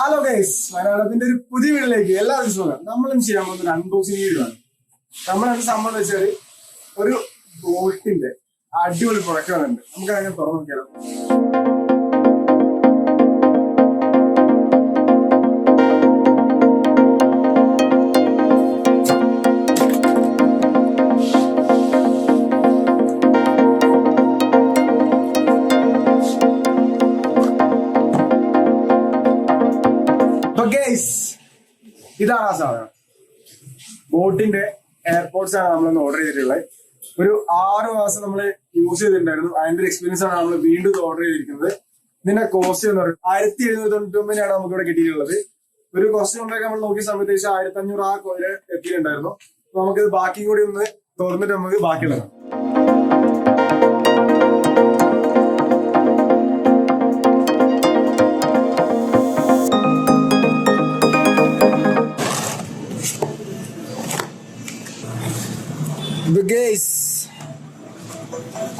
Hello guys, മലയാളത്തിന്റെ ഒരു പുതിയ വീട്ടിലേക്ക് എല്ലാവർക്കും സ്വാഗതം. നമ്മളും ചെയ്യാൻ പോകുന്ന ഒരു അൺബോക്സിംഗ് വീഡിയോ ആണ്. നമ്മളെന്ത് സംഭവം എന്ന് വെച്ചാൽ ഒരു ബോട്ടിന്റെ അടിപൊളി പ്രൊഡക്റ്റ് വന്നിട്ടുണ്ട്. നമുക്ക് അങ്ങനെ തുറന്നു നോക്കിയാലോ. ഇതാണ് ആ സാധനം. ബോട്ടിന്റെ എയർപോർട്സ് ആണ് നമ്മളൊന്ന് ഓർഡർ ചെയ്തിട്ടുള്ളത്. ഒരു 6 മാസം നമ്മൾ യൂസ് ചെയ്തിട്ടുണ്ടായിരുന്നു. അതിന്റെ ഒരു എക്സ്പീരിയൻസ് ആണ് നമ്മൾ വീണ്ടും ഓർഡർ ചെയ്തിരിക്കുന്നത്. ഇതിന്റെ കോസ്റ്റ് എന്ന് പറയുന്നത് 1799 നമുക്ക് ഇവിടെ കിട്ടിയിട്ടുള്ളത്. ഒരു കുറച്ച് മുമ്പേ നമ്മൾ നോക്കിയ സമയത്ത് 1500 ആ കോയില് എത്തിയിട്ടുണ്ടായിരുന്നു. അപ്പൊ നമുക്കിത് ബാക്കി കൂടി ഒന്ന് തുറന്നിട്ട് നമുക്ക് ബാക്കിയുള്ളത്. ഗൈസ്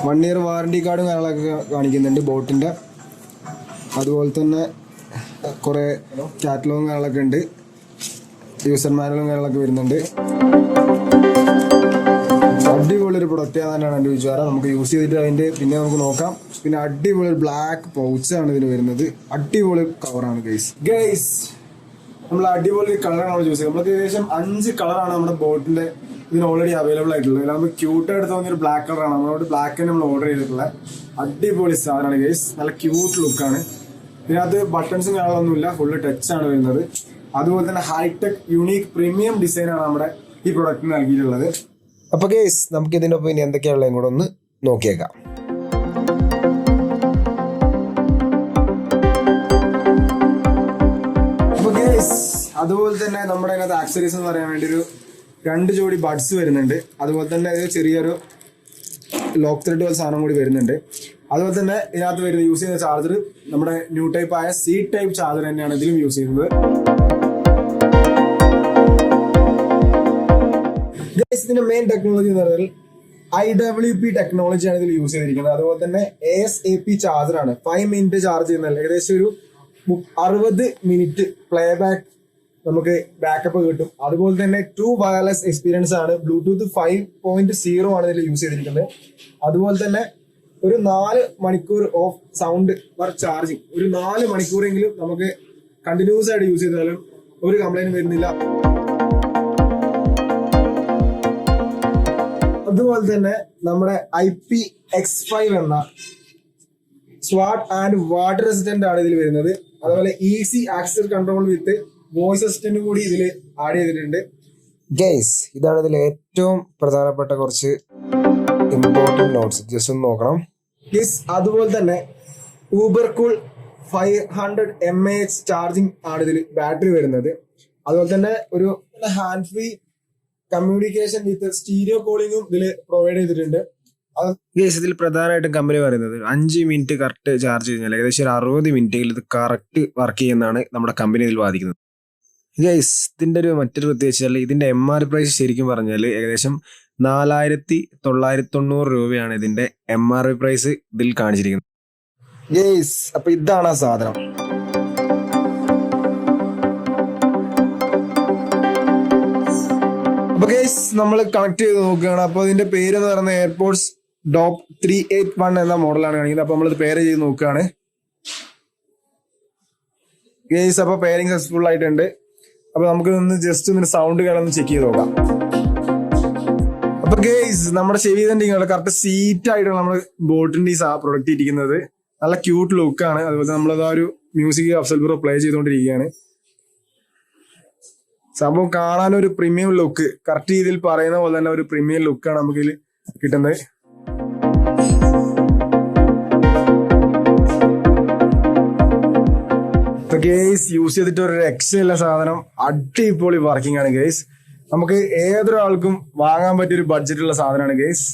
1 year വാറണ്ടി കാർഡും കാര്യങ്ങളൊക്കെ കാണിക്കുന്നുണ്ട് ബോട്ടിന്റെ. അതുപോലെ തന്നെ കുറെ കാറ്റലോഗും കാര്യങ്ങളൊക്കെ ഉണ്ട്. യൂസർ മാനുവലും കാര്യങ്ങളൊക്കെ വരുന്നുണ്ട്. അടിപൊളി ഒരു പ്രൊഡക്റ്റ് ആണെന്നാണ് എൻ്റെ വിചാരം. നമുക്ക് യൂസ് ചെയ്തിട്ട് അതിന്റെ പിന്നെ നമുക്ക് നോക്കാം. പിന്നെ അടിപൊളി ഒരു ബ്ലാക്ക് പൗച്ചാണ് ഇതിന് വരുന്നത്. അടിപൊളി കവറാണ് ഗൈസ്. നമ്മൾ അടിപൊളി കളറാണ് ചൂസ് ചെയ്യുന്നത്. നമുക്ക് ഏകദേശം 5 കളറാണ് നമ്മുടെ ബോട്ടിന്റെ ഇതിന് ഓൾറെഡി അവൈലബിൾ ആയിട്ടുള്ളത്. നമുക്ക് ക്യൂട്ടായിട്ട് തോന്നിയ ഒരു ബ്ലാക്ക് കളറാണ്. നമ്മളോട് ബ്ലാക്ക് തന്നെ നമ്മൾ ഓർഡർ ചെയ്തിട്ടുള്ളത്. അടിപൊളി സാധനമാണ് ഗൈസ്. നല്ല ക്യൂട്ട് ലുക്കാണ്. ഇതിനകത്ത് ബട്ടൺസും കാണാനൊന്നുമില്ല, ഫുള്ള് ടച്ച് ആണ് വരുന്നത്. അതുപോലെ തന്നെ ഹൈടെക് യുണീക്ക് പ്രീമിയം ഡിസൈൻ ആണ് നമ്മുടെ ഈ പ്രൊഡക്റ്റിന് നൽകിയിട്ടുള്ളത്. അപ്പൊ ഗൈസ് നമുക്ക് ഇതിന്റെ ഒപ്പം ഇനി എന്തൊക്കെയാണുള്ളത് കൂടെ ഒന്ന് നോക്കിയേക്കാം. അപ്പൊ ഗൈസ് അതുപോലെ തന്നെ നമ്മുടെ അതിനകത്ത് ആക്സറീസ് എന്ന് പറയാൻ വേണ്ടി ഒരു 2 ജോഡി ബഡ്സ് വരുന്നുണ്ട്. അതുപോലെ തന്നെ ചെറിയൊരു ലോക്ക് ത്രെഡ് പോലെ സാധനം കൂടി വരുന്നുണ്ട്. അതുപോലെ തന്നെ ഇതിനകത്ത് വരുന്ന യൂസ് ചെയ്യുന്ന ചാർജർ നമ്മുടെ ന്യൂ ടൈപ്പ് ആയ സി ടൈപ്പ് ചാർജർ തന്നെയാണ് ഇതിലും യൂസ് ചെയ്യുന്നത്. ഇതിന്റെ മെയിൻ ടെക്നോളജി എന്ന് പറഞ്ഞാൽ IWP ടെക്നോളജിയാണ് ഇതിൽ യൂസ് ചെയ്തിരിക്കുന്നത്. അതുപോലെ തന്നെ ASAP ചാർജറാണ്. 5 മിനിറ്റ് ചാർജ് ചെയ്യുന്നതല്ല, ഏകദേശം ഒരു 60 മിനിറ്റ് പ്ലേ ബാക്ക് നമുക്ക് ബാക്കപ്പ് കിട്ടും. അതുപോലെ തന്നെ 2 വയർലെസ് എക്സ്പീരിയൻസ് ആണ്. ബ്ലൂടൂത്ത് 5.0 ആണ് ഇതിൽ യൂസ് ചെയ്തിരിക്കുന്നത്. അതുപോലെ തന്നെ ഒരു 4 മണിക്കൂർ ഓഫ് സൗണ്ട് വർ ചാർജിങ്. ഒരു 4 മണിക്കൂറെങ്കിലും നമുക്ക് കണ്ടിന്യൂസ് ആയിട്ട് യൂസ് ചെയ്താലും ഒരു കംപ്ലൈന്റ് വരുന്നില്ല. അതുപോലെ തന്നെ നമ്മുടെ IPX5 എന്ന സ്വാട്ട് ആൻഡ് വാട്ടർ റെസിസ്റ്റന്റ് ആണ് ഇതിൽ വരുന്നത്. അതുപോലെ ഈസി ആക്സസ് കൺട്രോൾ വിത്ത് വോയിസ് അസിസ്റ്റന്റ് കൂടി ഇതിൽ ആഡ് ചെയ്തിട്ടുണ്ട്. ഗൈസ് ഇതാണ് ഇതിൽ ഏറ്റവും പ്രധാനപ്പെട്ട കുറച്ച് ഇമ്പോർട്ടന്റ് നോട്ട്സ്. ജസ്റ്റ് ഒന്ന് നോക്കണം ഗൈസ്. അതുപോലെ തന്നെ ഊബർകൂൾ 500 mAh ചാർജിങ് ആണ് ഇതിൽ ബാറ്ററി വരുന്നത്. അതുപോലെ തന്നെ ഒരു hand free communication with stereo കോളിംഗും ഇതിൽ പ്രൊവൈഡ് ചെയ്തിട്ടുണ്ട്. ഗൈസ് ഇതിൽ പ്രധാനമായിട്ടും കമ്പനി പറയുന്നത് 5 മിനിറ്റ് കറക്റ്റ് ചാർജ് കഴിഞ്ഞാൽ ഏകദേശം ഒരു 60 മിനിറ്റിൽ ഇത് കറക്റ്റ് വർക്ക് ചെയ്യുന്നതാണ് നമ്മുടെ കമ്പനി ഇതിൽ വാദിക്കുന്നത്. ഗൈസ് ഇതിന്റെ ഒരു മറ്റൊരു പ്രത്യേകിച്ചാൽ ഇതിന്റെ MR പ്രൈസ് ശരിക്കും പറഞ്ഞാൽ ഏകദേശം 4990 രൂപയാണ് ഇതിന്റെ MR പ്രൈസ് ഇതിൽ കാണിച്ചിരിക്കുന്നത്. ഗൈസ് അപ്പൊ ഇതാണ് ആ സാധനം. അപ്പൊ ഗൈസ് നമ്മൾ കണക്ട് ചെയ്ത് നോക്കുകയാണ്. അപ്പൊ ഇതിന്റെ പേര് എന്ന് പറയുന്നത് എയർപോർട്സ് ഡോപ്പ് 381 എന്ന മോഡലാണ് കാണിക്കുന്നത്. അപ്പൊ നമ്മളിത് പെയർ ചെയ്ത് നോക്കുകയാണ് ഗൈസ്. അപ്പൊ പെയറിംഗ് സക്സസ്ഫുൾ ആയിട്ടുണ്ട്. അപ്പൊ നമുക്ക് ഒന്ന് ജസ്റ്റ് ഒന്ന് സൗണ്ട് കാണാൻ ചെക്ക് ചെയ്ത് നോക്കാം. അപ്പൊ ഗൈസ് നമ്മുടെ ചെവി തന്നെ കറക്റ്റ് സീറ്റ് ആയിട്ടാണ് നമ്മുടെ ബോട്ടിന്റെ ഈ പ്രൊഡക്റ്റ് ഇരിക്കുന്നത്. നല്ല ക്യൂട്ട് ലുക്കാണ്. അതുപോലെ നമ്മളത് ആ ഒരു മ്യൂസിക് അഫ്സൽ ബ്രോ പ്ലേ ചെയ്തുകൊണ്ടിരിക്കുകയാണ്. സംഭവം കാണാനൊരു പ്രീമിയം ലുക്ക്, കറക്റ്റ് രീതിയിൽ പറയുന്ന പോലെ തന്നെ ഒരു പ്രീമിയം ലുക്കാണ് നമുക്ക് ഇതിൽ കിട്ടുന്നത്. ഗൈസ് യൂസ് ചെയ്തിട്ട് ഒരു രക്ഷയില്ല സാധനം. അടിപൊളി വർക്കിംഗ് ആണ് ഗൈസ്. നമുക്ക് ഏതൊരാൾക്കും വാങ്ങാൻ പറ്റിയ ഒരു ബഡ്ജറ്റുള്ള സാധനമാണ് ഗൈസ്.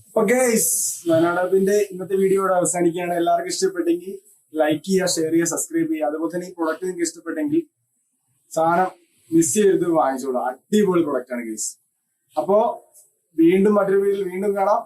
അപ്പൊ ഗൈസ് വയനാടപ്പിന്റെ ഇന്നത്തെ വീഡിയോ ഇവിടെ അവസാനിക്കുകയാണ്. എല്ലാവർക്കും ഇഷ്ടപ്പെട്ടെങ്കിൽ ലൈക്ക് ചെയ്യുക, ഷെയർ ചെയ്യുക, സബ്സ്ക്രൈബ് ചെയ്യുക. അതുപോലെ തന്നെ ഈ പ്രൊഡക്റ്റ് നിങ്ങൾക്ക് ഇഷ്ടപ്പെട്ടെങ്കിൽ സാധനം മിസ് ചെയ്ത് വാങ്ങിച്ചോളൂ. അടിപൊളി പ്രൊഡക്റ്റ് ആണ് ഗൈസ്. അപ്പോ വീണ്ടും മറ്റൊരു വീഡിയോയിൽ വീണ്ടും കാണാം.